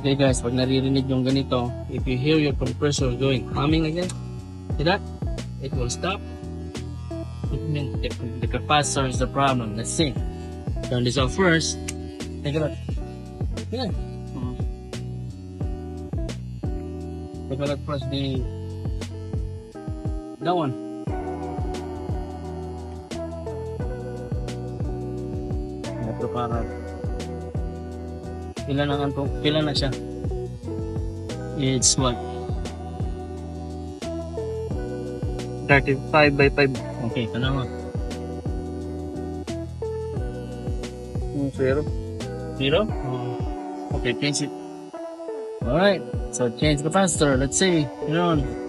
Okay guys, pag naririnig yung ganito, if you hear your compressor going humming again, see that? It will stop. It means the capacitor is the problem. Let's see. Turn this off first. Take a look. Yeah. Take a look first that one. Ito para pila na siya. It's what? 35 by 5. Okay, kana mo. Zero. Zero? Okay, change it. Alright, so change the capacitor. Let's see. Turn on.